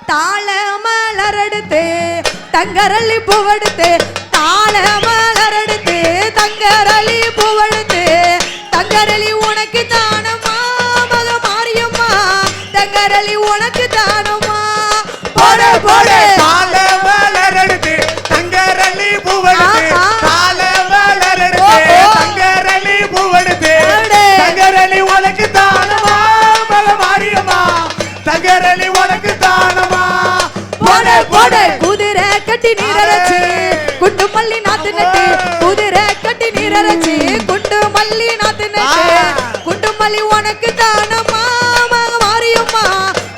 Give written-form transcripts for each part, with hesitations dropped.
தாள மலரெடுத்து தங்கரளி பூவெடுத்து தாள மலரெடுத்து தங்கரளி பூவெடுத்து தங்கரளி உனக்கு தானம்மா மக மாரியம்மா தங்கரளி உனக்கு தானம்மா போடு போடு தாள மலரெடுத்து தங்கரளி பூவெடுத்து தாள மலரெடுத்து தங்கரளி பூவெடுத்து தங்கரளி உனக்கு தானம்மா மக மாரியம்மா தங்கரளி உனக்கு தானம்மா போடு போடு குதிரை கட்டி நீரரைச்சு குண்டு மல்லி நாத்து நட்டு குதிரை கட்டி நீரரைச்சு குண்டு மல்லி நாத்து நட்டு குண்டு மல்லி உனக்கு தானம்மா மக மாரியம்மா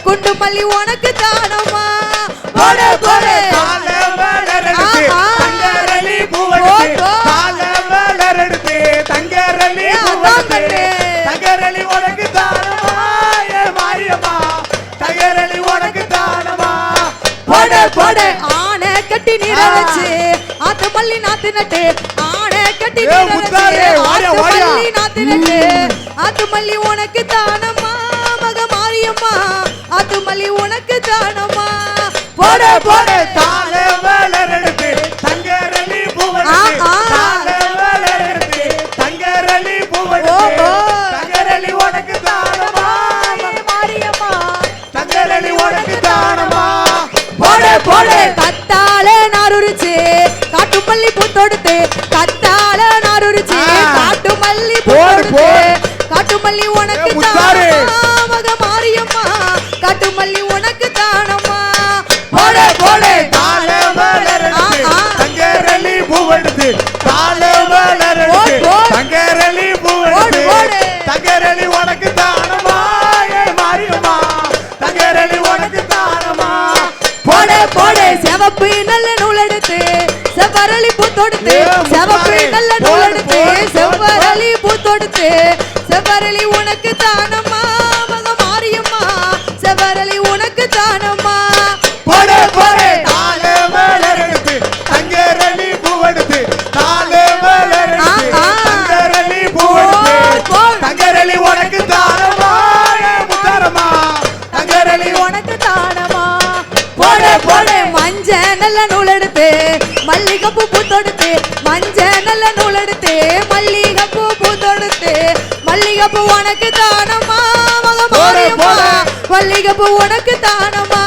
குண்டு மல்லி உனக்கு தானம்மா போடு போடு தாள மலரெடுத்து தங்கரளி பூவெடுத்து தாள மலரெடுத்து தங்கரளி பூவெடுத்து தங்கரளி உனக்கு தானம்மா ஏ மாரியம்மா தங்கரளி உனக்கு தானம்மா போடு போடு ஆனை கட்டி நீரரைச்சு ஆத்து மல்லி நாத்து நட்டு ஆனை கட்டி நீரரைச்சு ஆத்து மல்லி நாத்து நட்டு ஆத்து மல்லி உனக்கு தானம்மா மக மாரியம்மா ஆத்து மல்லி உனக்கு தானம்மா போடு போடு தாள மலரெடுத்து தங்கரளி பூவெடுத்து தாள மலரெடுத்து தங்கரளி பூவெடுத்து தங்கரளி உனக்கு தானம்மா மாரியம்மா தங்கரளி உனக்கு தானம்மா போடு போடு கத்தால நாருரிச்சு காட்டு மல்லி பூ தொடுத்து கத்தால நாருரிச்சு காட்டு மல்லி பூ தொடுத்து காட்டு மல்லி உனக்கு தானம்மா மக மாரியம்மா காட்டு மல்லி உனக்கு தானம்மா போடு போடு தாள மலரெடுத்து தங்கரளி பூவெடுத்து தாள மலரெடுத்து தங்கரளி பூவெடுத்து தங்கரளி உனக்கு தானம்மா ஏ மாரியம்மா தங்கரளி உனக்கு தானம்மா போடு போடு செவப்பு நல்ல நூல் எடுத்து செவ்வரளி பூ தொடுத்து செவப்பு நல்ல நூல் எடுத்து செவ்வரளி பூ தொடுத்து செவ்வரளி உனக்கு தானம்மா மக மாரியம்மா செவ்வரளி உனக்கு தானம்மா போடு போடு தாள மலரெடுத்து தங்கரளி பூவெடுத்து தாள மலரெடுத்து தங்கரளி பூவெடுத்து தங்கரளி உனக்கு தானம்மா ஏ முத்தாரம்மா தங்கரளி உனக்கு தானம்மா போடு போடு மஞ்ச நல்ல நூல் எடுத்து மல்லிகைப்பூ பூ தொடுத்து மஞ்ச நல்ல நூல் எடுத்து மல்லிகைப்பூ பூ தொடுத்து மல்லிகைப்பூ உனக்கு தானம்மா மக மாரியம்மா மல்லிகைப்பூ உனக்கு தானம்மா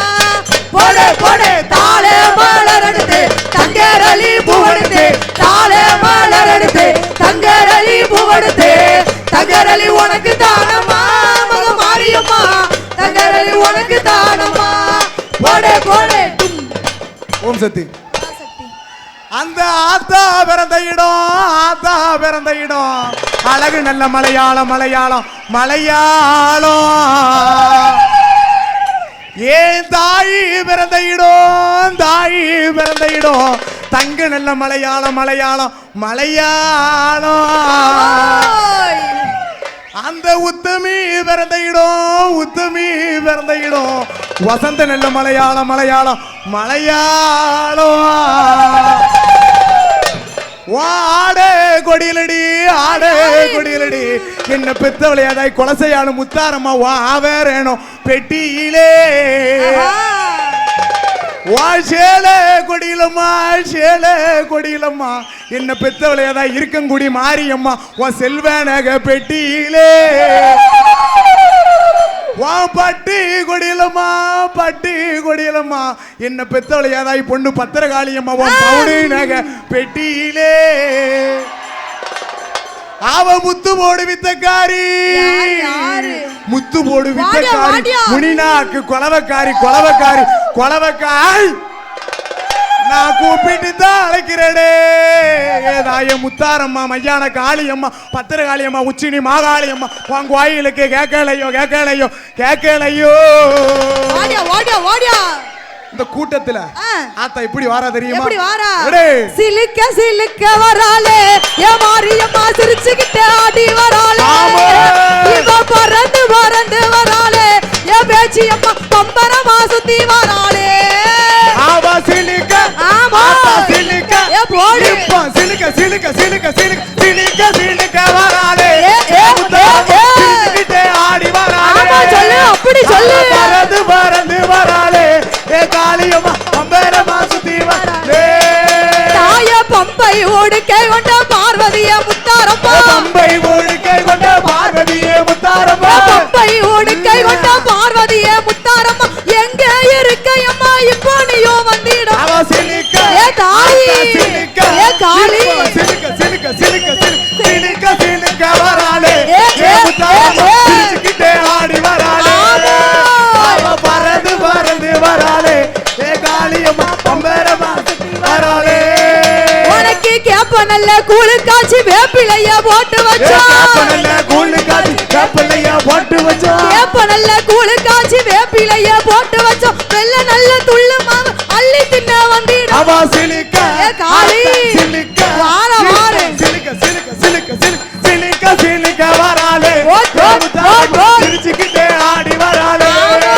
போடு போடு தாள மலர் எடுத்து தங்கரளி பூவெடுத்து தாள மலர் எடுத்து தங்கரளி பூவெடுத்து தங்கரளி உனக்கு தானம்மா மக மாரியம்மா தங்கரளி உனக்கு தானம்மா போடு போடு ஓம் சக்தி அந்த ஆத்தா பிறந்த இடம் அழகு நல்ல மலையாளம் ஏன் தாய் பிறந்த இடம் தங்க நல்ல மலையாளம் அந்த உத்தமி பிறந்த இடம் வசந்த நல்ல மலையாளம் ஆடே கொடியிலடி என்ன பெத்தவளையாதாய் கொலசையான முத்தாரம்மா வா வேறேனும் பெட்டியிலே வா சேலை கொடியிலம்மா என்ன பெத்தவளையாதா இருக்கங்குடி மாரியம்மா வா செல்வனக பெட்டியிலே வா பட்டி கொடியிலம்மா என்ன பெத்தவளையாதாய் பொண்ணு பத்திரகாளியம்மா வா பவுனி நக பெட்டியிலே அவ முத்து போடு வித்தக்காரி முனினாக்கு கொலவக்காரி நான் கூப்பிட்டு தான் அழைக்கிறேடே ஏதாய முத்தாரம்மா மையான காளியம்மா பத்திரகாளியம்மா உச்சினி மாகாளியம்மா உன் கோயிலுக்கு கேட்கலையோ இந்த கூட்டத்துல ஆத்தா இப்படி வாரா தெரியுமா சிலுக்க வராளே ஏ மாரியம்மா சிரிச்சுக்கிட்டு ஆடி வராளே இவ பறந்து வராளே ஏ பேச்சியம்மா பம்பரமா சுத்தி வராளே ஆவா சிலுக்க ஏ போடு சிலுக்க வராளே சிரிச்சுக்கிட்டு ஆடி வராளே சொல்லு அப்படி சொல்லு பறந்து உடுக்கை கொண்ட பார்வதிய முத்தாரம்மா பம்பை உடுக்கை கொண்ட பார்வதியே முத்தாரம்மா பம்பை உடுக்கை கொண்ட பார்வதிய முத்தாரம்மா எங்க இருக்கையம்மா இப்போ நீயும் வந்திடும் அவ சிலிக்க ஏ தாயி சிலிக்க ஏ காளி சிலிக்க சிலிக்க சிலிக்க சிலிக்க சிலிக்க வராளே ஏ, ஏ முத்தாரம்மா ஏ, ஏ. சிரிச்சுக்கிட்டே ஆடி வராளே ஆமா. அவ பறந்து பறந்து வராளே ஏ காளியம்மா பம்பரமா வராளே உனக்கு கேப்ப நல்ல கூழு காய்ச்சி வேப்பிலைய போட்டு வச்சா கேப்பனல்ல கூழு காய்ச்சி கேப்பலையா போட்டு வச்சா கேப்ப நல்ல கூழு காய்ச்சி வேப்பிலைய போட்டு வச்சோம் வெள்ள நல்ல துள்ளு மாவு அள்ளி தின்ன வந்திடும் அவ சிலிக்க ஏ காளி. சிலிக்க வார, வார. சிலிக்க சிலிக்க சிலிக்க சிலிக்க சிலிக்க வராளே ஓட், ஓட், ஓட், ஓட். சிரிச்சுக்கிட்டே ஆடி வராளே ஆமா.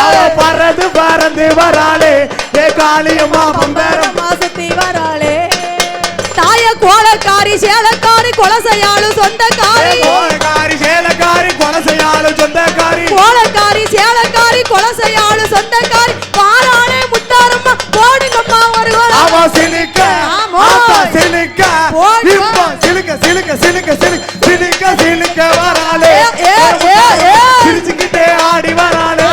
அவ பறந்து பறந்து வராளே ஏ காளியம்மா பம்பரம் மாசத்தி வராளே தாய கோலக்காரி சேலக்காரி கொலசையாளு சொந்தக்காரி கோலக்காரி சேலக்காரி கொலசையாளு சொந்தக்காரி கோலக்காரி சேலக்காரி கொலசையாளு சொந்தக்காரி வாராளே முத்தாரம்மா போடுங்கம்மா ஒரு அவ சிலிக்க ஆமா. ஆத்தா சிலிக்க போடு. இப்ப சிலிக்க சிலிக்க சிலிக்க சிலிக்க சிலிக்க வராளே ஏ, ஏ, ஏ. சிரிச்சுக்கிட்டே ஆடி வராளே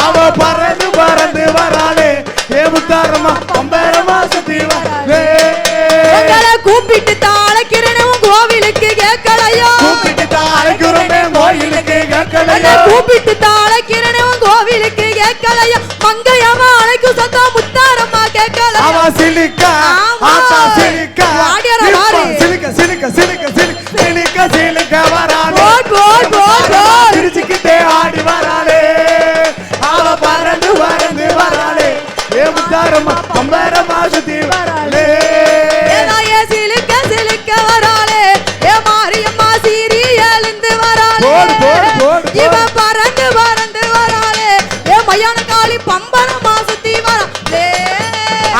அவ பறந்து பறந்து வராளே ஏ முத்தாரம்மா பம்பரமா சுத்தி வராளே உங்களை கூப்பிட்டு தாளைக்கிறேன் உன் கோவிலுக்கு கேட்கலையோ கூப்பிட்டு தாழைக்குறமே கோயிலுக்கு உன்னை கேட்கலையா கூப்பிட்டு தாளைக்கிறேன் உன் கோவிலுக்கு கேட்கலையோ மங்கையம்மா அழைக்கும் சத்தம் முத்தாரம்மா கேட்கலையோ அவ சிலிக்க ஆமா. ஆத்தா சிலிக்க வாடியார இப்ப வாடி. சிலிக்க சிலிக்க சிலிக்க சிலிக்க சிலிக்க வராளே போட், போட், போட், போட். சிரிச்சுக்கிட்டே ஆடி வராளே அவ பறந்து பறந்து வராளே ஏ முத்தாரம்மா பம்பரமா சுத்தி வராளே ஏதாயே சிலுக்க சிலுக்க வராளே ஏ மாரியம்மா சீரி எழுந்து வராளே போடு, போடு, போடு, இவ போடு. பறந்து பறந்து வராளே ஏ மையான காளி பம்பரமா சுத்தி வராளே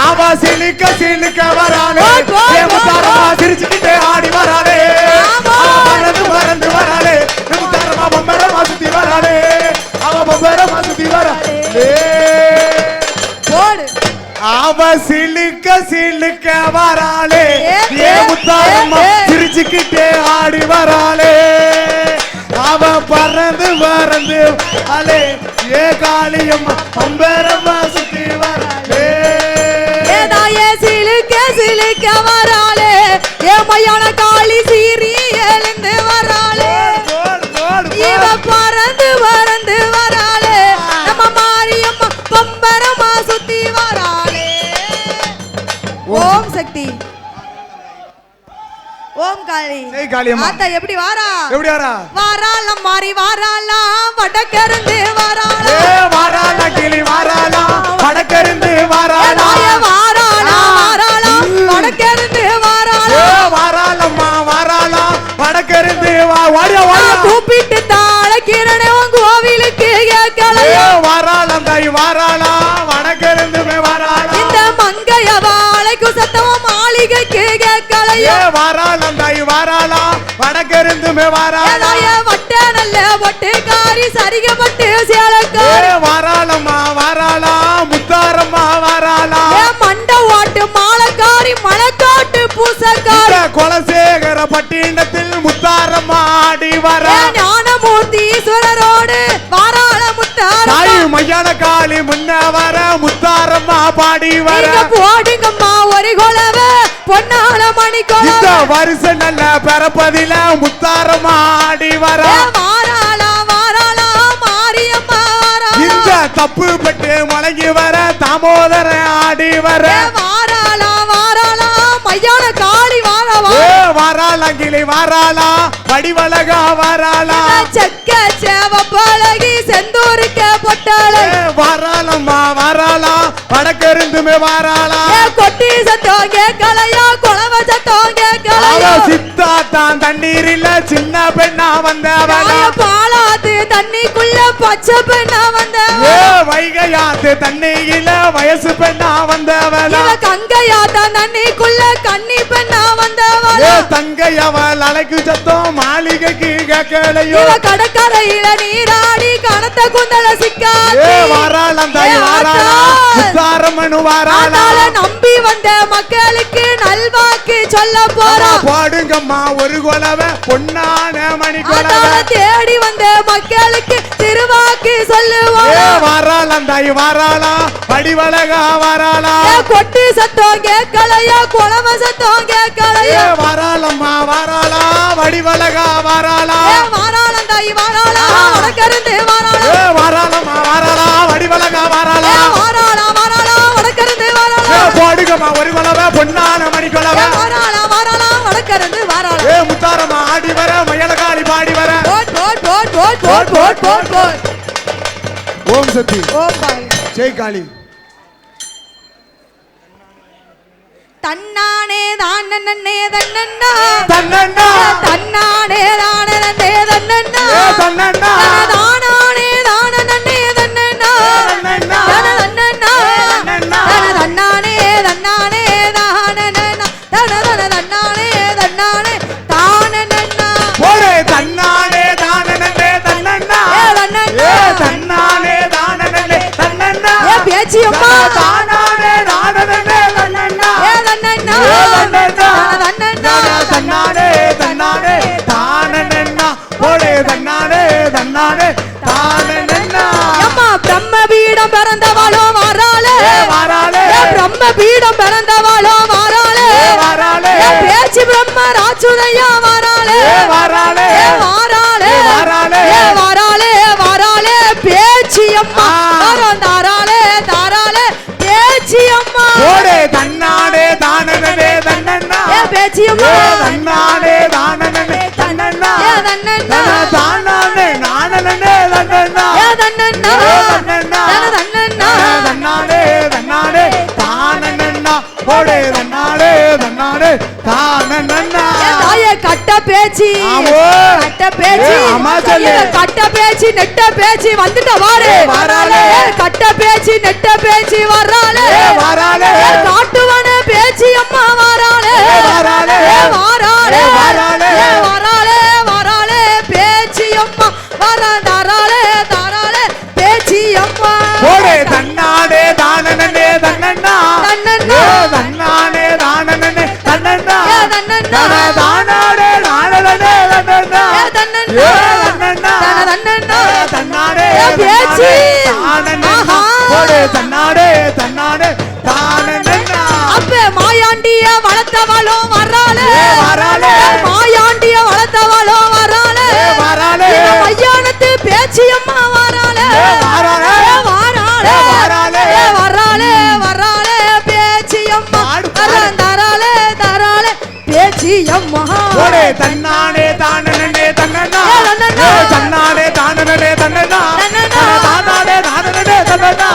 அவ சிலிக்க சிலிக்க வராளே போட், போட், ஏ முத்தாரம்மா போட். சிரிச்சுக்கிட்டே ஆடி வராளே ஆமா. அவ பறந்து பறந்து வராளே ஏ முத்தாரம்மா பம்பரமா சுத்தி வராளே அவ பம்பரமா சுத்தி வராளே போடு அவ சிலுக்க சிலுக்க வராளே ஏ, ஏ ஏ, முத்தாரம்மா ஏ, ஏ. சிரிச்சுக்கிட்டே ஆடி வராளே அவ பறந்து பறந்து அலே ஏ காளியம்மா பம்பரமா சுத்தி வராளே ஏதாயே சிலுக்க சிலுக்க வராளே ஏ மையான காளி சீரி எழுந்து வராளே போடு, போடு, இவ போடு. பறந்து பறந்து வராளே நம்ம மாரியம்மா பம்பரமா சுத்தி வராளே ஓம் சக்தி ஓம் காளி ஜெய் காளியம்மா. ஆத்தா எப்படி வாரா எப்படி வரா வாராளம் மாறி வாராளாம் வடக்கருந்து ஏ வாராளாம் வாராள கிளி வாராளா வடக்கருந்து வாராளா ஏதாய வாராளாம் வாராளாம் வடக்கருந்து ஏ வாராளாம் வாராளம்மா வாராளா வடக்கருந்து வா வாடியா வாடியா கூப்பிட்டு தாளைக்கிறனே உன் கோவிலுக்கு ஏ கேட்கலையோ வாராளம் தாய் வாராளா வடக்கருந்து வாராளா இந்த மங்கைய வாழைக்கும் சத்தம் மாளிகைக்கு ஏ கேட்கலையோ வாராளம் தாய் வாராளா வடக்கருந்து வாராளா ஏதாய வட்ட நல்ல வட்டுக்காரி சரிகப்பட்டு ஏ சேலக்காரி வாராளம்மா வாராளா முத்தாரம்மா வாராளா ஏ மண்ட வாட்டு மாலக்காரி மணக்காட்டு பூசக்காரி இந்த குலசேகர பட்டினத்தில் முத்தாரம்மா ஆடி வர ஏ ஞானமூர்த்தி ஈஸ்வரரோடு வாராள முத்தாரம்மா தாய் மையான காளி முன்ன வர முத்தாரம்மா பாடி வர நீங்க போடுங்கம்மா ஒரு கொலவ பொன்னான மணி இந்த கொலவ வருஷம் நல்ல பிறப்பதில முத்தாரம்மா ஆடி வர ஏ வாராளா வாராளா மாரியம்மா இந்த வாராளா தப்பு பட்டு முழங்கி வர தாமோதர ஆடி வர ஏ வாராளா வாராளா மையான காளி வாராவா ஏ வாராளா கிளி வாராளா வடிவழகா வாராளா செக்க சேவ பழகி செந்தூருக்க பொட்டாளை ஏ வாராளம்மா வாராளா வடக்கருந்துமே வாராளா ஏ கொட்டி சத்தம் கேட்கலையா குழவ சத்தம் அவ கேட்கலையா சித்தாத்தான் தண்ணீரில சின்ன பெண்ணா வந்தவளா பாலாத்து தண்ணிக்குள்ள பச்சை பெண்ணா வந்த ஏ வைகையாத்து தண்ணியில வயசு பெண்ணா வந்தவளா இவ கங்கையாத்தா தண்ணிக்குள்ள கன்னி பெண்ணா ஏ வந்தவளா தங்கை அவள் அலைக்கு சத்தம் மாளிகைக்கு கேட்கலையோ இவ கடற்கரையில நீராடி கணத்த குந்தல சிக்காதி ஏ வாராளம் தாய் ஏ வாராளா ஆத்தா. முத்தாரம்மனு வாராளா ஆனால நம்பி வந்த மக்களுக்கு நல்வாக்கு சொல்ல போறா போடுங்கம்மா ஒரு கொலவை பொன்னான மணி அதால கொலவை தேடி வந்த மக்களுக்கு திருவாக்கு சொல்லுவாங்க வாராளாம் தாய் வாராளா வடிவழகா வாராளா கொட்டு சத்தம் கேட்கலையா குளம சத்தம் கேட்கலையா வாராளம்மா வாராளா வடிவழகா வாராளா வாராளம் தாய் வாராளா வடக்கருந்து வாராளா வாராளம்மா வாராளா வடிவழகா வாராளா வாராளா வாராளா வடக்கருந்து வாராளா போடுங்கம்மா ஒரு கொலவை பொன்னான மணி கொலவை வாராளா வாராளா வடக்கருந்து வாராளா முத்தாரம்மா ஆடி வர மயலகாரி பாடி வர கோட் கோட் கோட் கோட் கோட் கோட் கோட் கோட் ஓம் சக்தி ஓம் பாய் ஜெய் காளி தன்னானே தானன்னே தன்னன்னா தன்னன்னா தன்னானே தானன்னே தன்னன்னா தன்னன்னா தானானே தானன்னே தன்னன்னா தன்னன்னா தன்னன்னா தன்னானே தன்னானே தானன்னா தன்னானே தன்னானே தானன்னா போடு தன்னானே தானனே தன்னன்னா தன்னானே தானனே தன்னன்னா பேச்சி அம்மா தானானே தானனே தன்னன்னா தன்னன்னா தன்னானே தன்னானே தானனன்னா போடு தன்னானே தன்னானே தானனன்னா அம்மா பிரம்ம பீடம் பிறந்தவளோ வாராளே வாராளே பிரம்ம பீடம் பிறந்தவளோ வாராளே வாராளே பேச்சி பிரம்ம ராச்சுதையா வாராளே வாராளே வாராளே வாராளே வாராளே வாராளே பேச்சி அம்மா தாராளே தாராளே பேச்சி அம்மா போடு தன்னானே தானனே தன்னன்னா பேச்சி அம்மா தன்னானே தானனே தன்னன்னா தன்னன்னா தானானே நானனே தன்னன்னா தன்னன்னா தன்னன்னா தன்னானே தன்னானே தானனன்னா போடு தன்னானே தன்னானே தானனன்னா தாயே கட்ட பேச்சி ஆமோ கட்ட பேச்சி அம்மா சொல்லு கட்ட பேச்சி நெட்ட பேச்சி வந்துட்ட வாரு வாராளே கட்ட பேச்சி நெட்ட பேச்சி வர்றாளே வாராளே காட்டுவன பேச்சி அம்மா வாராளே வாராளே வாராளே வாராளே வாராளே வாராளே பேச்சி அம்மா தாராளே தாராளே பேச்சி அம்மா போடு தன்னானே தானனே தன்னன்னா தன்னன்னா தன்னானே தானனே தன்னன்னா தன்னன்னா தானானே நானனே தன்னன்னா தன்னன்னா தன்னன்னா தன்னானே பேச்சி தானனன்னா போடு தன்னானே தன்னானே தானனன்னா அப்ப மாயாண்டிய வளர்த்தவளோ வர்றாளே வாராளே மாயாண்டிய வளர்த்தவளோ வர்றாளே வாராளே மையானத்து பேச்சி அம்மா வர்றாளே வாராளே வாராளே வாராளே வர்றாளே வர்றாளே பேச்சி அம்மா தராளே தராளே பேச்சி அம்மா போடு தன்னானே தானனே தன்னன்னா தன்னானே தானனே தன்னன்னா தானானே தானனே தன்னன்னா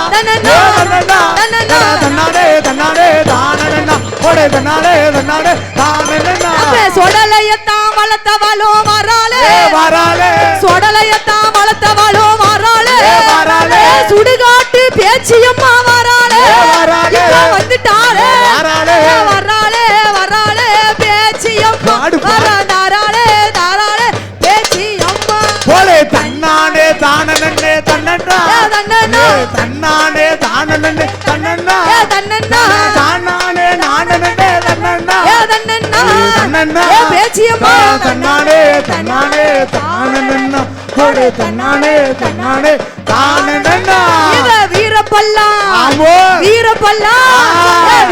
தன்னானே தன்னானே தானனன்னா போடு தன்னானே தன்னானே தானனன்னா சொடலையத்தான் வளர்த்தவளோ வர்றாளே வாராளே சொடலையத்தான் வளர்த்தவளோ வர்றாளே வாராளே சுடுகாட்டு பேச்சி அம்மா வர்றாளே வாராளே வந்துட்டாளே வாராளே வர்றாளே வர்றாளே பேச்சி அம்மா தாராளே தாராளே பேச்சி அம்மா போடு தன்னானே தானனே தன்னன்னா தன்னானே தானனே தன்னன்னா தன்னன்னா தானானே நானனே தன்னன்னா தன்னன்னா பேச்சி அம்மா தன்னானே தன்னானே தானனன்னா போடு தன்னானே தன்னானே தானனன்னா இவ வீரப்பல்லா ஆமோ வீரப்பல்லா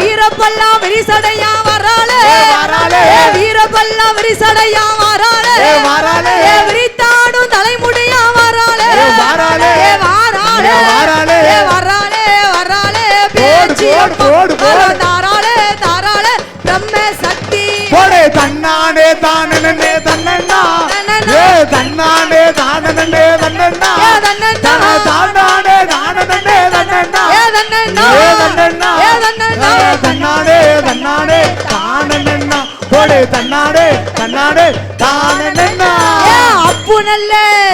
வீரப்பல்லா விரிசடையா வர்றாளே வாராளே வீரப்பல்லா விரிசடையா வர்றாளே வாராளே விரித்தாடும் தலைமுடியா வர்றாளே வாராளே வாராளே வாராளே வர்றாளே வர்றாளே போடு பேச்சி போடு போடு தாராளே தாராளே பிரம்ம சக்தி போடு தன்னானே தானனே தன்னன்னா தன்னானே தானனே தன்னன்னா தானானே தானனே தன்னன்னா தன்னானே தன்னானே தானனன்னா போடு தன்னானே தன்னானே தானனன்னா அப்பு நல்ல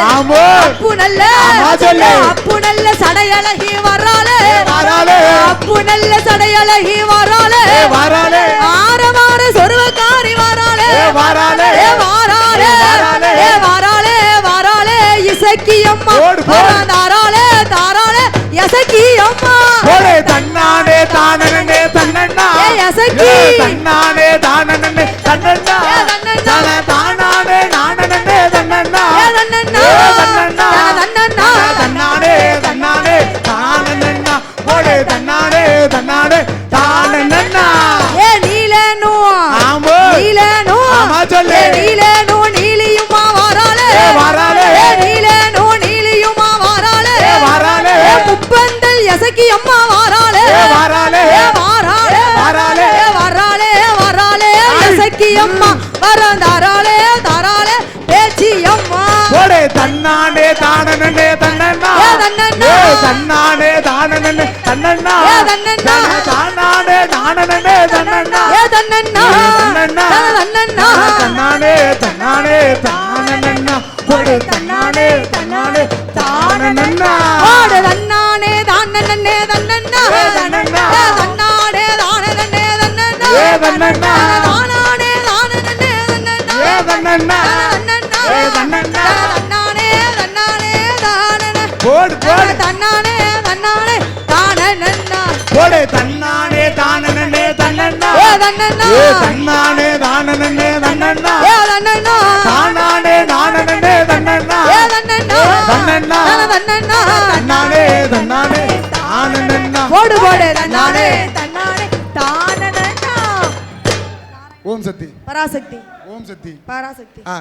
ஆமோ அப்பு நல்ல ஆமா சொல்லு அப்பு நல்ல சடையழகி வர்றாளே வாராளே அப்பு நல்ல சடையழகி வர்றாளே வாராளே ஆரவார சொருவக்காரி வர்றாளே வாராளே வாராளே வாராளே வாராளே இசக்கி அம்மா தாராளே தாராளே இசக்கி அம்மா தன்னானே தானனே தன்னன்னா இசக்கி தன்னானே தானனே தன்னண்ணா ஏ தன்னண்ணா. தன தானானே நானனே தன்னண்ணா ஏ தன்னண்ணா. ஏ தன்னண்ணா தன்னண்ணா. தன்னானே தன்னானே தானண்ணா போடு தன்னானே தன்னானே தானண்ணா ஏ நீலனு ஆமோ நீலனு ஆமா சொல்லு. ஏ நீலனு நீலியுமா வராளே ஏ வராளே. ஏ நீலனு நீலியுமா வராளே ஏ வராளே. ஏ முப்பந்தல் எசக்கி அம்மா வராளே ஏ வராளே. ஏ வராளே வராளே. ஏ வராளே வராளே எசக்கி அம்மா வரந்தாராளே தாராளே பேச்சி அம்மா போடு தன்னானே தானனே தன்னண்ணா ஏ தன்னண்ணா. ஏ தன்னானே தானனே தன்னண்ணா ஏ தன்னண்ணா. தன தானானே நானனே தன்னண்ணா ஏ தன்னண்ணா. தன்னண்ணா தன்னண்ணா. தன்னானே தன்னானே தானனண்ணா போடு தன்னானே தன்னானே தானனண்ணா ஓடு தன்னானே தானனன்னே தன்னண்ணா ஏ தன்னண்ணா. ஏ தன்னானே தானனன்னே தன்னண்ணா ஏ தன்னண்ணா. தானானே தானனன்னே தன்னண்ணா ஏ தன்னண்ணா. தன்னண்ணா. ஏ தன்னண்ணா. தன்னானே தன்னானே தானன போடு போடு தன்னானே தன்னானே தானனன்னா போடு தன்னானே தானனே தன்னண்ணா ஏ தன்னண்ணா. ஏ தன்னானே தானனே தன்னண்ணா ஏ தன்னண்ணா. தானானே நானனே தன்னண்ணா ஏ தன்னண்ணா. தன்னண்ணா. தன்னண்ணா. தன்னானே தன்னானே தானனண்ணா போடு போடு தன்னானே தன்னானே தானனன்னா ஓம் சக்தி பராசக்தி ஓம் சக்தி பராசக்தி ஆ